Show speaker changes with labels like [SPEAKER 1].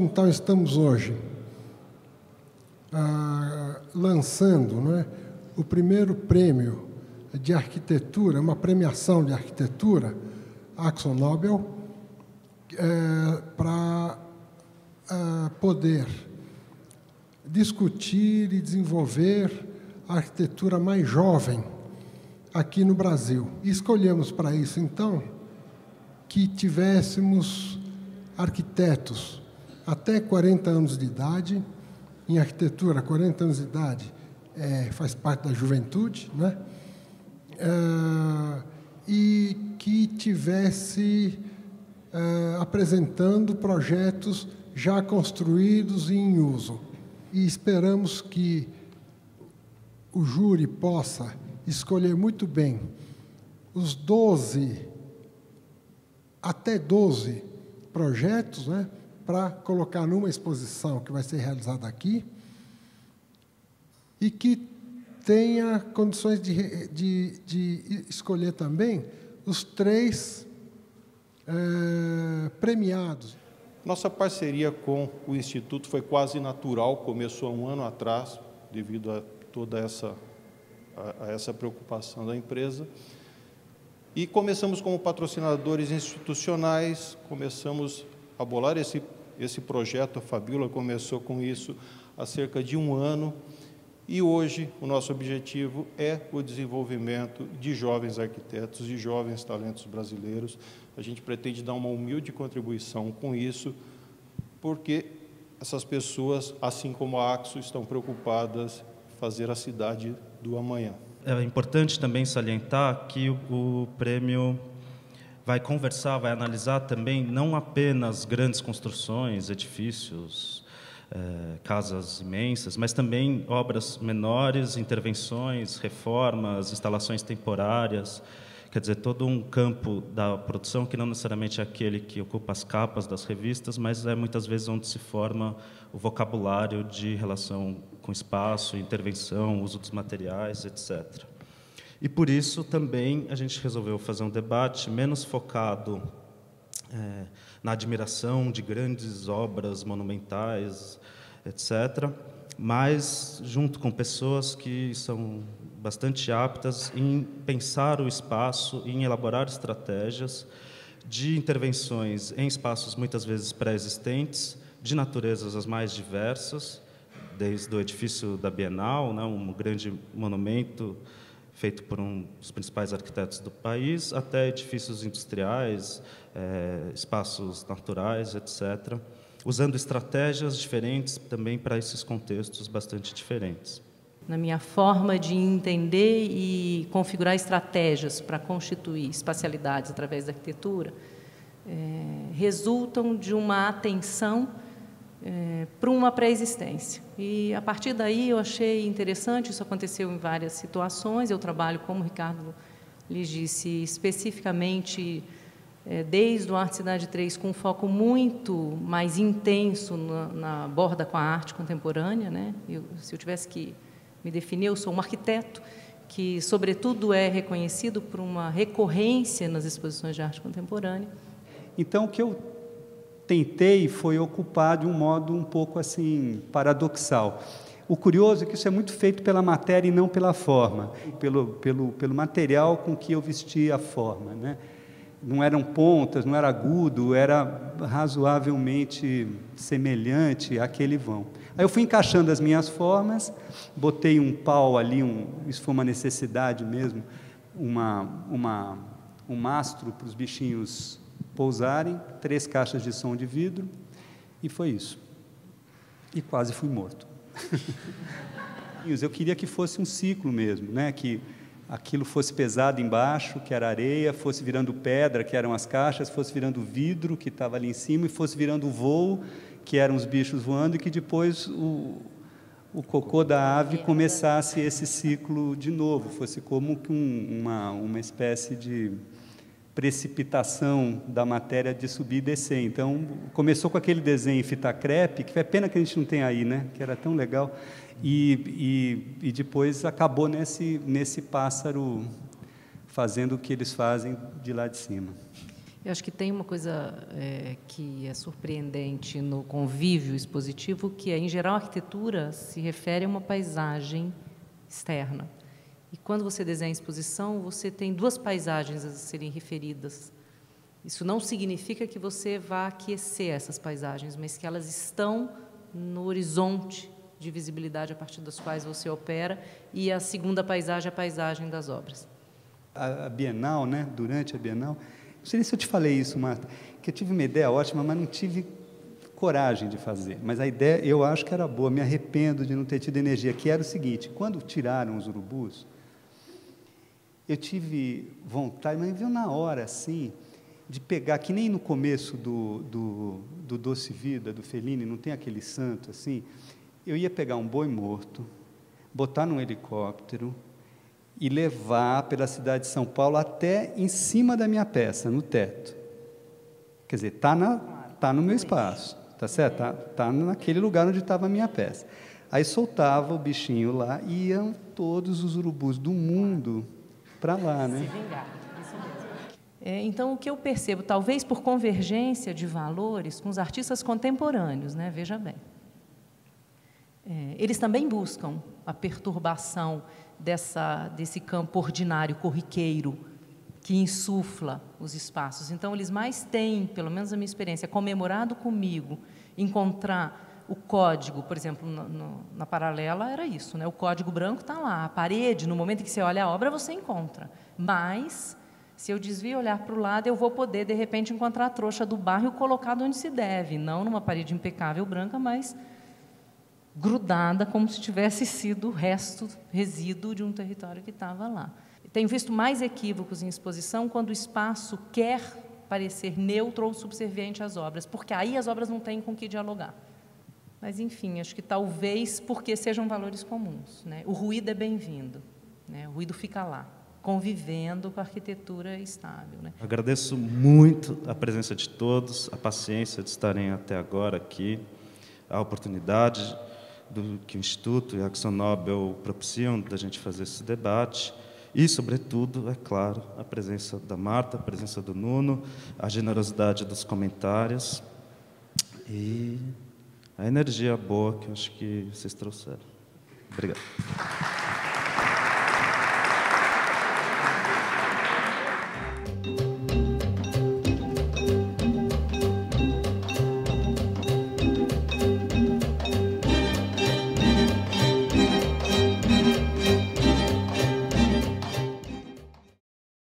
[SPEAKER 1] então, estamos hoje lançando, não é, o primeiro prêmio de arquitetura, uma premiação de arquitetura, AkzoNobel, para poder discutir e desenvolver a arquitetura mais jovem aqui no Brasil. E escolhemos para isso, então, que tivéssemos arquitetos até 40 anos de idade. Em arquitetura, 40 anos de idade faz parte da juventude, né? E que tivesse apresentando projetos já construídos e em uso. E esperamos que o júri possa escolher muito bem os até 12 projetos, né, para colocar numa exposição que vai ser realizada aqui e que tenha condições de escolher também os 3 premiados.
[SPEAKER 2] Nossa parceria com o Instituto foi quase natural, começou há um ano atrás, devido a toda essa preocupação da empresa. E começamos como patrocinadores institucionais, começamos a bolar esse projeto, a Fabiola começou com isso há cerca de um ano, e hoje o nosso objetivo é o desenvolvimento de jovens arquitetos e jovens talentos brasileiros. A gente pretende dar uma humilde contribuição com isso, porque essas pessoas, assim como a Akzo, estão preocupadas em fazer a cidade do amanhã.
[SPEAKER 3] É importante também salientar que o prêmio vai conversar, vai analisar também não apenas grandes construções, edifícios, casas imensas, mas também obras menores, intervenções, reformas, instalações temporárias, quer dizer, todo um campo da produção que não necessariamente é aquele que ocupa as capas das revistas, mas é muitas vezes onde se forma o vocabulário de relação com espaço, intervenção, uso dos materiais, etc. E por isso também a gente resolveu fazer um debate menos focado na admiração de grandes obras monumentais, etc., mas junto com pessoas que são bastante aptas em pensar o espaço, em elaborar estratégias de intervenções em espaços muitas vezes pré-existentes, de naturezas as mais diversas, desde o edifício da Bienal, né, um grande monumento feito por um dos principais arquitetos do país, até edifícios industriais, espaços naturais, etc., usando estratégias diferentes também para esses contextos bastante diferentes.
[SPEAKER 4] Na minha forma de entender e configurar estratégias para constituir espacialidades através da arquitetura, resultam de uma atenção para uma pré-existência. E, a partir daí, eu achei interessante, isso aconteceu em várias situações, eu trabalho, como o Ricardo lhes disse, especificamente desde o Arte Cidade 3, com um foco muito mais intenso na borda com a arte contemporânea, né? Se eu tivesse que me definir, eu sou um arquiteto que, sobretudo, é reconhecido por uma recorrência nas exposições de arte contemporânea.
[SPEAKER 5] Então, o que eu tentei foi ocupar de um modo um pouco assim paradoxal. O curioso é que isso é muito feito pela matéria e não pela forma, pelo material com que eu vestia a forma, né? Não eram pontas, não era agudo, era razoavelmente semelhante àquele vão. Aí eu fui encaixando as minhas formas, botei um pau ali, isso foi uma necessidade mesmo, um mastro para os bichinhos pousarem, 3 caixas de som de vidro, e foi isso. E quase fui morto. Eu queria que fosse um ciclo mesmo, né? Que aquilo fosse pesado embaixo, que era areia, fosse virando pedra, que eram as caixas, fosse virando vidro, que estava ali em cima, e fosse virando voo, que eram os bichos voando, e que depois o cocô da ave começasse esse ciclo de novo, fosse como que uma espécie de precipitação da matéria de subir e descer. Então, começou com aquele desenho em fita crepe, que é pena que a gente não tem aí, né? Que era tão legal, e depois acabou nesse pássaro fazendo o que eles fazem de lá de cima.
[SPEAKER 4] Eu acho que tem uma coisa que é surpreendente no convívio expositivo, que é, em geral, a arquitetura se refere a uma paisagem externa. E quando você desenha exposição, você tem duas paisagens a serem referidas. Isso não significa que você vá aquecer essas paisagens, mas que elas estão no horizonte de visibilidade a partir das quais você opera, e a segunda paisagem é a paisagem das obras.
[SPEAKER 5] A Bienal, né? Durante a Bienal, não sei se eu te falei isso, Marta, que eu tive uma ideia ótima, mas não tive coragem de fazer. Mas a ideia, eu acho que era boa, me arrependo de não ter tido energia, que era o seguinte: quando tiraram os urubus, eu tive vontade, mas viu na hora, assim, de pegar, que nem no começo do Doce Vida, do Fellini, não tem aquele santo, assim, eu ia pegar um boi morto, botar num helicóptero e levar pela cidade de São Paulo até em cima da minha peça, no teto. Quer dizer, tá no meu espaço, tá certo? Tá naquele lugar onde estava a minha peça. Aí soltava o bichinho lá e iam todos os urubus do mundo para lá, né?
[SPEAKER 4] Se vingar, isso mesmo. Então, o que eu percebo, talvez por convergência de valores com os artistas contemporâneos, né? Veja bem, eles também buscam a perturbação desse campo ordinário, corriqueiro, que insufla os espaços. Então, eles mais têm, pelo menos a minha experiência, comemorado comigo, encontrar o código, por exemplo, na Paralela era isso, né? O código branco está lá, a parede, no momento em que você olha a obra, você encontra. Mas, se eu desvio olhar para o lado, eu vou poder, de repente, encontrar a trouxa do bairro colocada onde se deve, não numa parede impecável branca, mas grudada, como se tivesse sido resíduo de um território que estava lá. Tenho visto mais equívocos em exposição quando o espaço quer parecer neutro ou subserviente às obras, porque aí as obras não têm com que dialogar. Mas, enfim, acho que talvez porque sejam valores comuns, né? O ruído é bem-vindo, né? O ruído fica lá, convivendo com a arquitetura estável, né?
[SPEAKER 3] Agradeço muito a presença de todos, a paciência de estarem até agora aqui, a oportunidade que o Instituto e a Action Nobel propiciam da gente fazer esse debate e, sobretudo, é claro, a presença da Marta, a presença do Nuno, a generosidade dos comentários e a energia boa que eu acho que vocês trouxeram. Obrigado.